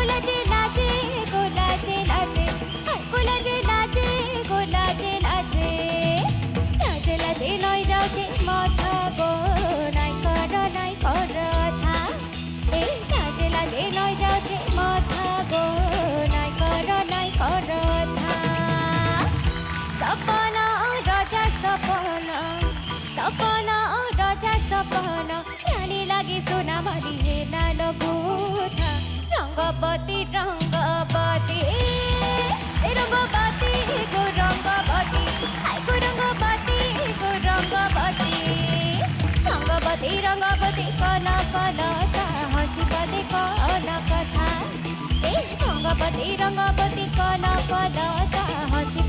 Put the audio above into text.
লাজে লাজে গো লাজে লাজে হায় গো লাজে লাজে গো লাজে লাজে লাজে লাজে লয় যাচ্ছে মাথা গো নাই কর থা এই লাজে লাজে লয় যাচ্ছে মাথা গো নাই কর থা সপন রজার সপন রজার সপন রানী লাগি সোনা মারি হেলা লগুথা রঙ্গবতী রঙ্গবতী রঙ্গবতী গো রঙ্গবতী হাই গো রঙ্গবতী গো রঙ্গবতী রঙ্গবতী রঙ্গবতী কনকলতা হসিবদে কন কথা এই রঙ্গবতী রঙ্গবতী কনকলতা হসি